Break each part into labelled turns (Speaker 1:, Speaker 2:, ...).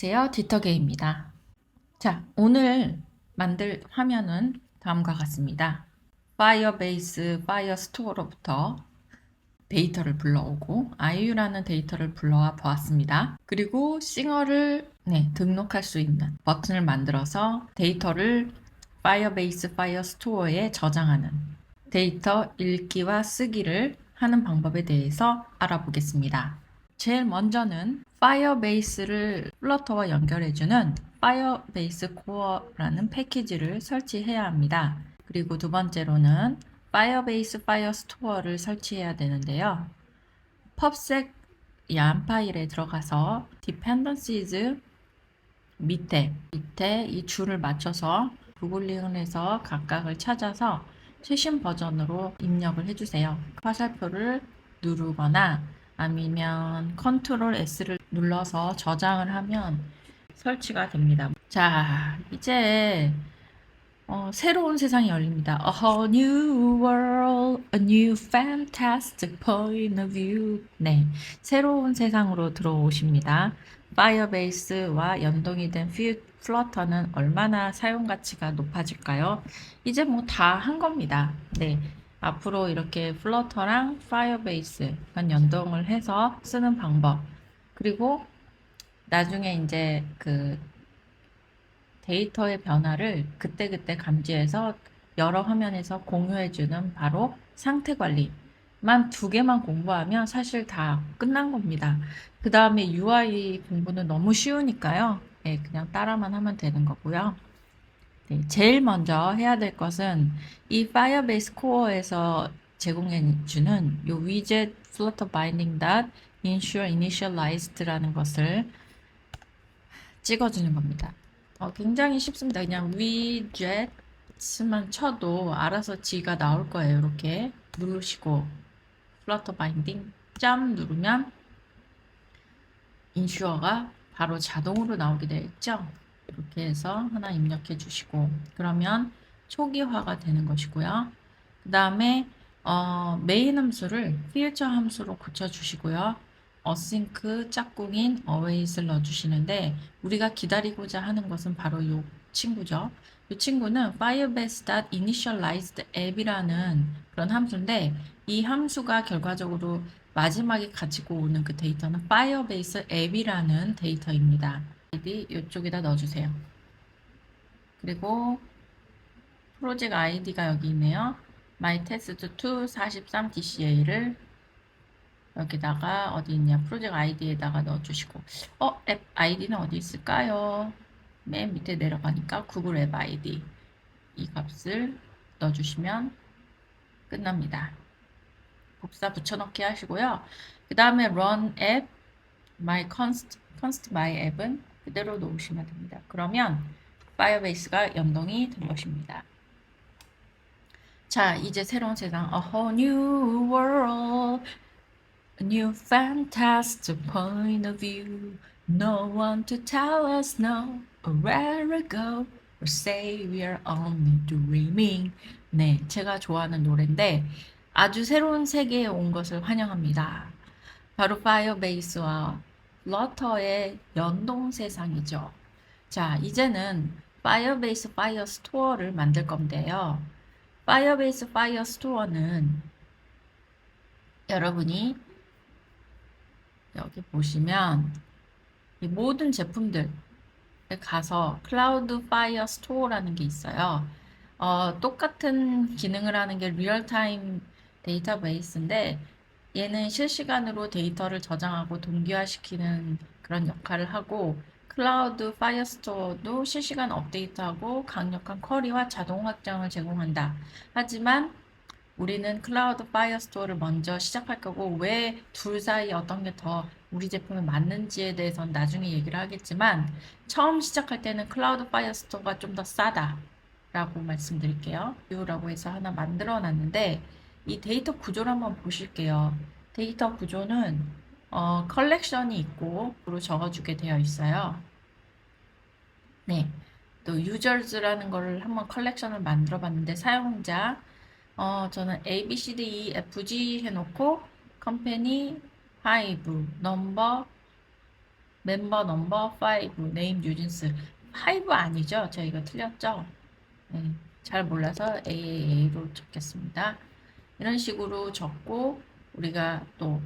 Speaker 1: 안녕하세요. 디터게입니다. 자, 오늘 만들 화면은 다음과 같습니다. 파이어베이스 파이어스토어로부터 데이터를 불러오고 IU라는 데이터를 불러와 보았습니다. 그리고 싱어를 등록할 수 있는 버튼을 만들어서 데이터를 파이어베이스 파이어스토어에 저장하는 데이터 읽기와 쓰기를 하는 방법에 대해서 알아보겠습니다. 제일 먼저는 파이어베이스를 플러터와 연결해주는 파이어베이스 코어라는 패키지를 설치해야 합니다. 그리고 두 번째로는 파이어베이스 파이어스토어를 설치해야 되는데요. 펍색 얀 파일에 들어가서 dependencies 밑에 이 줄을 맞춰서 구글링을 해서 각각을 찾아서 최신 버전으로 입력을 해주세요. 화살표를 누르거나 아니면 컨트롤 S를 눌러서 저장을 하면 설치가 됩니다. 자, 이제 새로운 세상이 열립니다. A whole new world, a new fantastic point of view. 네, 새로운 세상으로 들어오십니다. 파이어베이스와 연동이 된 플러터는 얼마나 사용 가치가 높아질까요? 이제 뭐 다 한 겁니다. 네, 앞으로 이렇게 플러터랑 파이어베이스만 연동을 해서 쓰는 방법. 그리고 나중에 이제 그 데이터의 변화를 그때그때 감지해서 여러 화면에서 공유해주는 바로 상태 관리만 두 개만 공부하면 사실 다 끝난 겁니다. 그 다음에 UI 공부는 너무 쉬우니까요. 네, 그냥 따라만 하면 되는 거고요. 네, 제일 먼저 해야 될 것은 이 Firebase Core에서 제공해주는 이 widget flutter binding dot ensure initialized라는 것을 찍어주는 겁니다. 굉장히 쉽습니다. 그냥 widget만 쳐도 알아서 G가 나올 거예요. 이렇게 누르시고 flutter binding 점 누르면 인슈어가 바로 자동으로 나오게 되어 있죠. 이렇게 해서 하나 입력해 주시고 그러면 초기화가 되는 것이고요. 그 다음에 메인 함수를 filter 함수로 고쳐 주시고요. async 짝꿍인 await을 넣어주시는데 우리가 기다리고자 하는 것은 바로 이 친구죠. 이 친구는 firebase.initialized app이라는 그런 함수인데 이 함수가 결과적으로 마지막에 가지고 오는 그 데이터는 firebase app이라는 데이터입니다. 이쪽에다 넣어주세요. 그리고 프로젝트 아이디가 여기 있네요. mytest2 43DCA를 여기다가 어디 있냐 프로젝트 아이디에다가 넣어주시고 앱 아이디는 어디 있을까요? 맨 밑에 내려가니까 구글 앱 아이디 이 값을 넣어주시면 끝납니다. 복사 붙여넣기 하시고요. 그 다음에 run app my const my app은 그대로 놓으시면 됩니다. 그러면 파이어베이스가 연동이 된 것입니다. 자, 이제 새로운 세상 A whole new world A new fantastic point of view No one to tell us no or where to go or say we are only dreaming 네, 제가 좋아하는 노래인데 아주 새로운 세계에 온 것을 환영합니다. 바로 파이어베이스와 플러터의 연동 세상이죠. 자, 이제는 파이어베이스 파이어스토어를 만들 건데요. 파이어베이스 파이어스토어는 여러분이 여기 보시면 이 모든 제품들에 가서 클라우드 파이어 스토어라는 게 있어요. 똑같은 기능을 하는 게 리얼타임 데이터베이스인데 얘는 실시간으로 데이터를 저장하고 동기화시키는 그런 역할을 하고 클라우드 파이어스토어도 실시간 업데이트하고 강력한 쿼리와 자동 확장을 제공한다. 하지만 우리는 클라우드 파이어스토어를 먼저 시작할 거고 왜 둘 사이 어떤 게 더 우리 제품에 맞는지에 대해서는 나중에 얘기를 하겠지만 처음 시작할 때는 클라우드 파이어스토어가 좀 더 싸다 라고 말씀드릴게요. 이유라고 해서 하나 만들어 놨는데 이 데이터 구조를 한번 보실게요. 데이터 구조는 컬렉션이 있고 으로 적어주게 되어 있어요. 네, 또 유저즈라는 거를 한번 컬렉션을 만들어 봤는데 사용자 저는 A, B, C, D, E, F, G 해놓고 컴퍼니, 하이브, 넘버, 멤버 넘버 5, 네임 뉴진스. 5 아니죠? 저 이거 틀렸죠? 네, 잘 몰라서 AAA로 적겠습니다. 이런 식으로 적고 우리가 또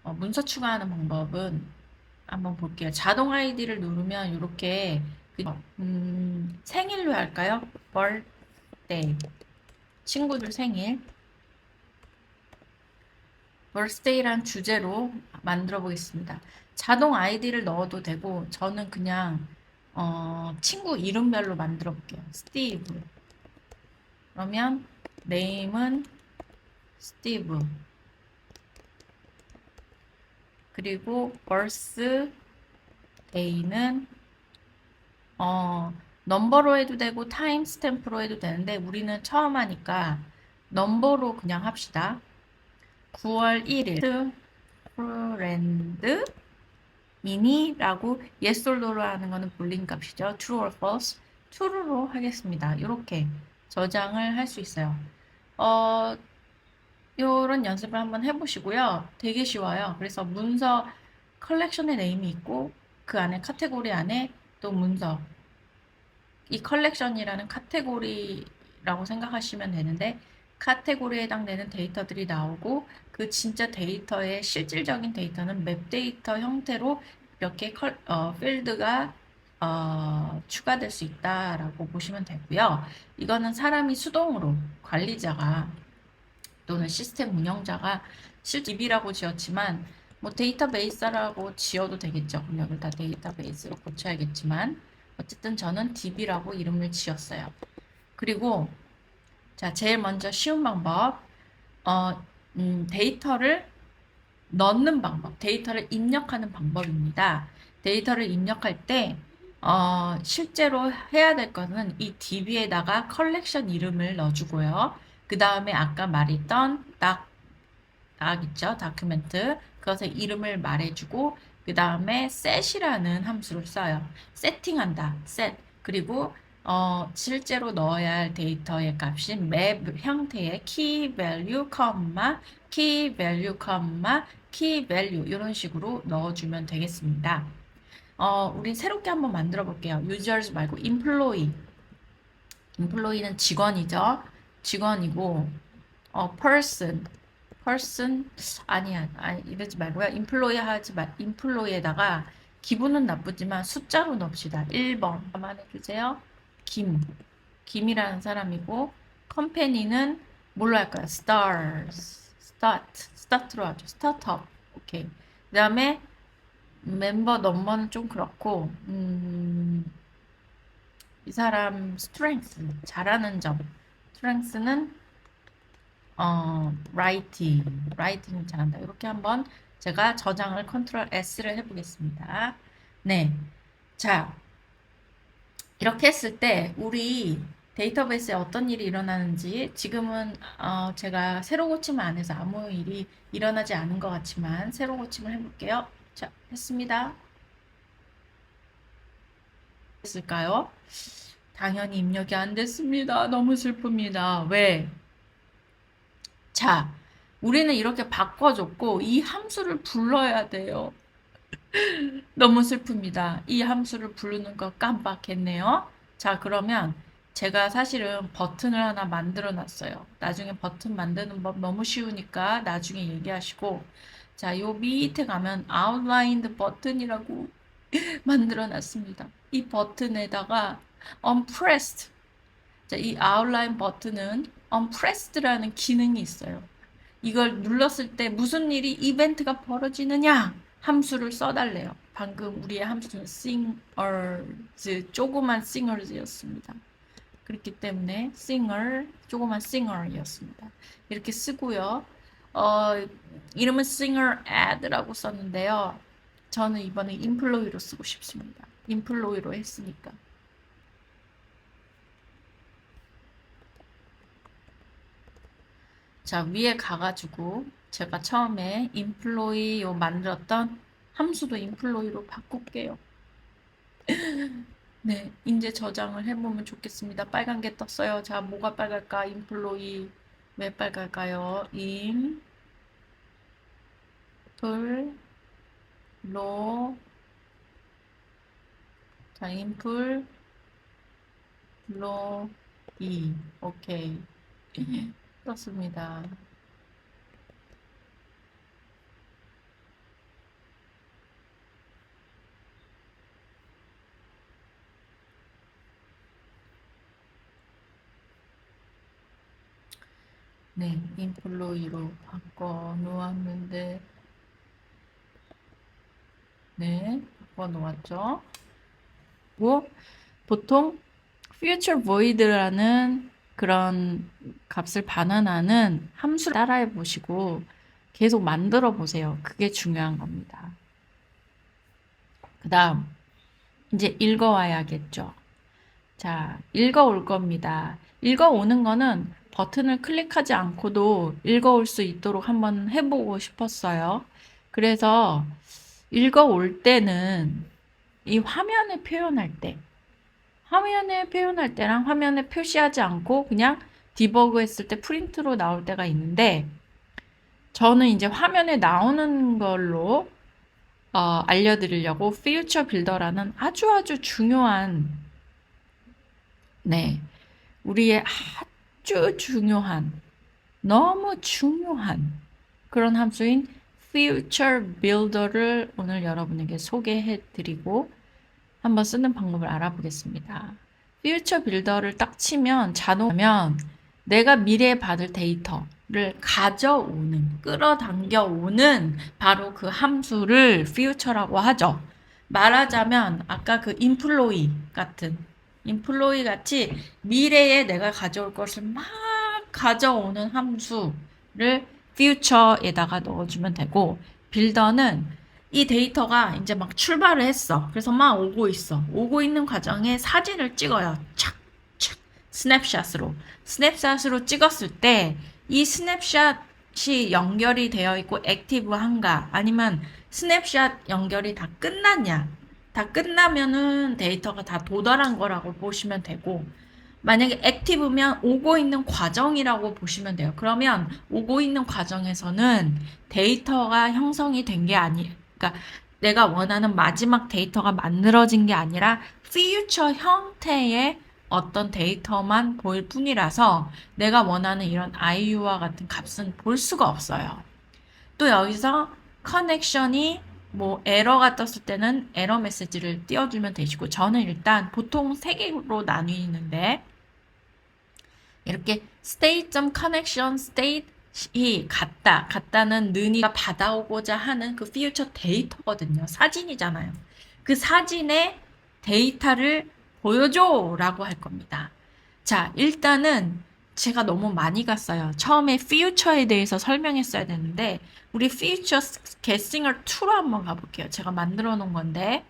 Speaker 1: 문서 추가하는 방법은 한번 볼게요. 자동 아이디를 누르면 이렇게 생일로 할까요? birthday 친구들 생일 birthday란 주제로 만들어 보겠습니다. 자동 아이디를 넣어도 되고 저는 그냥 친구 이름별로 만들어 볼게요. 스티브 그러면 네임은 스티브 그리고 birthday는 넘버로 해도 되고 타임 스탬프로 해도 되는데 우리는 처음 하니까 넘버로 그냥 합시다. 9월 1일 프렌드 미니라고 yes or no로 하는 거는 불린 값이죠. true or false. true로 하겠습니다. 이렇게 저장을 할 수 있어요. 요런 연습을 한번 해보시고요. 되게 쉬워요. 그래서 문서 컬렉션의 네임이 있고 그 안에 카테고리 안에 또 문서 이 컬렉션이라는 카테고리라고 생각하시면 되는데 카테고리에 해당되는 데이터들이 나오고 그 진짜 데이터의 실질적인 데이터는 맵 데이터 형태로 이렇게 필드가 추가될 수 있다라고 보시면 되고요. 이거는 사람이 수동으로 관리자가 또는 시스템 운영자가 DB라고 지었지만 뭐 데이터베이스라고 지어도 되겠죠. 그럼 여기를 다 데이터베이스로 고쳐야겠지만 어쨌든 저는 DB라고 이름을 지었어요. 그리고 자 제일 먼저 쉬운 방법 데이터를 넣는 방법, 데이터를 입력하는 방법입니다. 데이터를 입력할 때 실제로 해야 될 것은 이 DB에다가 컬렉션 이름을 넣어주고요. 그 다음에 아까 말했던 닥 있죠? 다큐멘트. 그것의 이름을 말해주고 그 다음에 set이라는 함수를 써요. 세팅한다. set. 그리고 실제로 넣어야 할 데이터의 값인 맵 형태의 key value, key value, key value 이런 식으로 넣어주면 되겠습니다. 우리 새롭게 한번 만들어 볼게요. users 말고 employee. employee는 직원이죠. 직원이고 person 아니야 아니 이러지 말고요. employee 하지 말 employee에다가 기분은 나쁘지만 숫자로 넣읍시다. 1번 감안해 주세요. 김이라는 사람이고 컴퍼니는 뭘로 할까요? start로 하죠. 스타트업. 오케이. 그 다음에 멤버 넘버는 좀 그렇고 이 사람 strength 잘하는 점 strength는 라이팅 잘한다. 이렇게 한번 제가 저장을 컨트롤 S를 해보겠습니다. 네. 자, 이렇게 했을 때 우리 데이터베이스에 어떤 일이 일어나는지 지금은 제가 새로 고침을 안 해서 아무 일이 일어나지 않은 것 같지만 새로 고침을 해볼게요. 자, 했습니다. 됐을까요? 당연히 입력이 안 됐습니다. 너무 슬픕니다. 왜? 자, 우리는 이렇게 바꿔줬고 이 함수를 불러야 돼요. 너무 슬픕니다. 이 함수를 부르는 거 깜빡했네요. 자, 그러면 제가 사실은 버튼을 하나 만들어 놨어요. 나중에 버튼 만드는 법 너무 쉬우니까 나중에 얘기하시고 자, 요 밑에 가면 outlined 버튼이라고 만들어 놨습니다. 이 버튼에다가 unpressed 자, 이 outline 버튼은 unpressed라는 기능이 있어요. 이걸 눌렀을 때 무슨 일이 이벤트가 벌어지느냐 함수를 써달래요. 방금 우리의 함수는 singers 조그만 singers였습니다. 그렇기 때문에 singer 조그만 singer이었습니다. 이렇게 쓰고요. 이름은 singer add라고 썼는데요. 저는 이번에 employee로 쓰고 싶습니다. employee로 했으니까. 자, 위에 가가지고 제가 처음에 employee 요 만들었던 함수도 employee로 바꿀게요. 네, 이제 저장을 해보면 좋겠습니다. 빨간 게 떴어요. 자, 뭐가 빨갈까? employee 왜 빨갈까요? employee 자, 인풀 로 이. 오케이. 그렇습니다. 네, 인플로이로 바꿔 놓았는데, 네, 바꿔 놓았죠. 그리고 보통 future void라는 그런 값을 반환하는 함수를 따라해 보시고 계속 만들어 보세요. 그게 중요한 겁니다. 그 다음, 이제 읽어와야겠죠. 자, 읽어올 겁니다. 읽어오는 거는 버튼을 클릭하지 않고도 읽어올 수 있도록 한번 해보고 싶었어요. 그래서 읽어올 때는 이 화면에 표현할 때, 화면에 표현할 때랑 화면에 표시하지 않고 그냥 디버그 했을 때 프린트로 나올 때가 있는데, 저는 이제 화면에 나오는 걸로 알려드리려고 Future Builder라는 아주 중요한, 네, 우리의 아주 중요한, 너무 중요한 그런 함수인 Future Builder를 오늘 여러분에게 소개해 드리고 한번 쓰는 방법을 알아보겠습니다. Future Builder를 딱 치면 자동하면 내가 미래에 받을 데이터를 가져오는, 끌어당겨 오는 바로 그 함수를 Future라고 하죠. 말하자면 아까 그 인플로이 같은 인플로이 같이 미래에 내가 가져올 것을 막 가져오는 함수를 future에다가 넣어주면 되고, 빌더는 이 데이터가 이제 막 출발을 했어. 그래서 막 오고 있어. 오고 있는 과정에 사진을 찍어요. 착, 착, 스냅샷으로. 스냅샷으로 찍었을 때 이 스냅샷이 연결이 되어 있고 액티브한가, 아니면 스냅샷 연결이 다 끝났냐. 다 끝나면은 데이터가 다 도달한 거라고 보시면 되고, 만약에 액티브면 오고 있는 과정이라고 보시면 돼요. 그러면 오고 있는 과정에서는 데이터가 형성이 된 게 그러니까 내가 원하는 마지막 데이터가 만들어진 게 아니라 future 형태의 어떤 데이터만 보일 뿐이라서 내가 원하는 이런 IU와 같은 값은 볼 수가 없어요. 또 여기서 커넥션이 뭐 에러가 떴을 때는 에러 메시지를 띄워주면 되시고, 저는 일단 보통 3개로 나뉘는데 이렇게 state.connection state이 같다는 는이가 받아오고자 하는 그 future 데이터거든요. 사진이잖아요. 그 사진의 데이터를 보여줘라고 할 겁니다. 자, 일단은 제가 너무 많이 갔어요. 처음에 future에 대해서 설명했어야 되는데 우리 future guessing을 2로 한번 가볼게요. 제가 만들어 놓은 건데,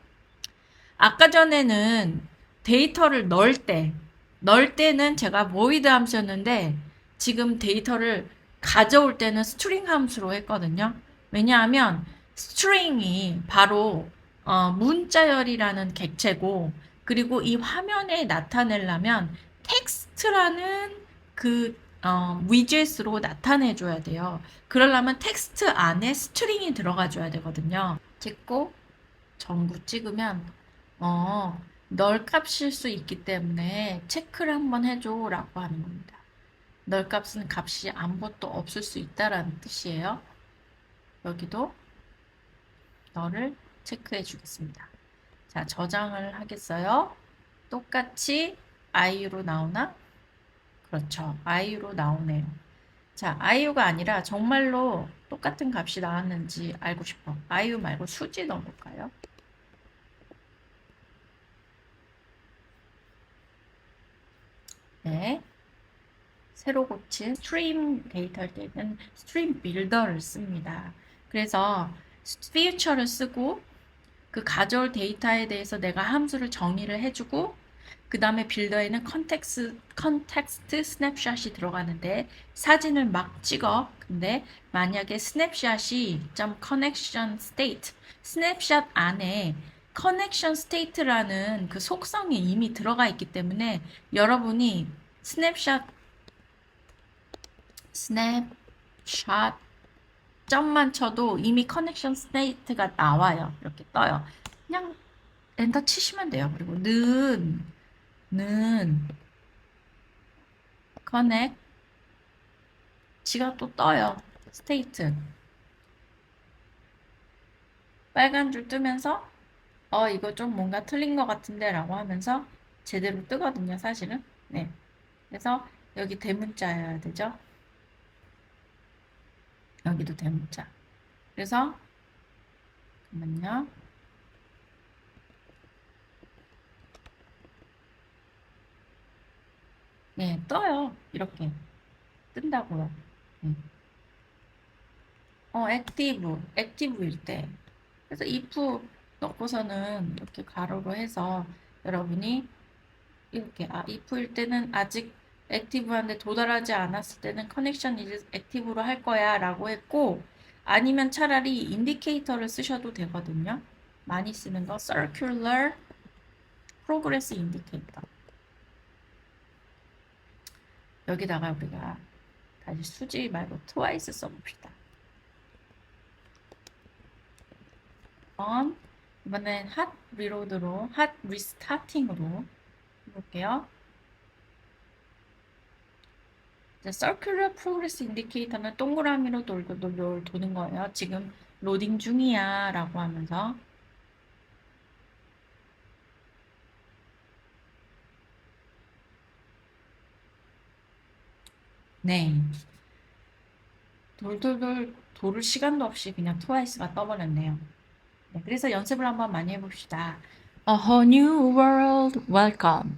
Speaker 1: 아까 전에는 데이터를 넣을 때는 제가 void 함수였는데 지금 데이터를 가져올 때는 string 함수로 했거든요. 왜냐하면 string이 바로 문자열이라는 객체고, 그리고 이 화면에 나타내려면 텍스트라는 그 위젯으로 나타내줘야 돼요. 그러려면 텍스트 안에 스트링이 들어가줘야 되거든요. 찍고 전구 찍으면 널 값일 수 있기 때문에 체크를 한번 해줘 라고 하는 겁니다. 널 값은 값이 아무것도 없을 수 있다라는 뜻이에요. 여기도 너를 체크해 주겠습니다. 자, 저장을 하겠어요. 똑같이 IU로 나오나? 그렇죠. IU로 나오네요. 자, IU가 아니라 정말로 똑같은 값이 나왔는지 알고 싶어. IU 말고 수지 넣어볼까요? 네. 새로 고친 스트림 데이터 할 때는 스트림 빌더를 씁니다. 그래서 future를 쓰고 그 가져올 데이터에 대해서 내가 함수를 정의를 해주고, 그 다음에 빌더에는 컨텍스트 스냅샷이 들어가는데 사진을 막 찍어. 근데 만약에 스냅샷이 .connection state, 스냅샷 안에 connection state라는 그 속성이 이미 들어가 있기 때문에 여러분이 스냅샷 점만 쳐도 이미 커넥션 스테이트가 나와요. 이렇게 떠요. 그냥 엔터 치시면 돼요. 그리고 는 커넥 지가 또 떠요. 스테이트 빨간 줄 뜨면서 이거 좀 뭔가 틀린 것 같은데 라고 하면서 제대로 뜨거든요, 사실은. 네. 그래서 여기 대문자여야 되죠. 여기도 대문자. 그래서 잠깐만요. 네, 떠요. 이렇게 뜬다고요. 네. 액티브일 때. 그래서 if 넣고서는 이렇게 가로로 해서 여러분이 이렇게 if일 때는 아직 액티브한데 도달하지 않았을 때는 커넥션 is 액티브로 할 거야 라고 했고, 아니면 차라리 인디케이터를 쓰셔도 되거든요. 많이 쓰는 거 circular progress indicator. 여기다가 우리가 다시 수지 말고 twice 써봅시다. 이번엔 핫 리로드로, 핫 리스타팅으로 해볼게요. 이제 circular progress indicator는 동그라미로 도는 거예요. 지금 로딩 중이야 라고 하면서. 네. 돌을 시간도 없이 그냥 트와이스가 떠버렸네요. 네, 그래서 연습을 한번 많이 해봅시다. A whole new world, welcome.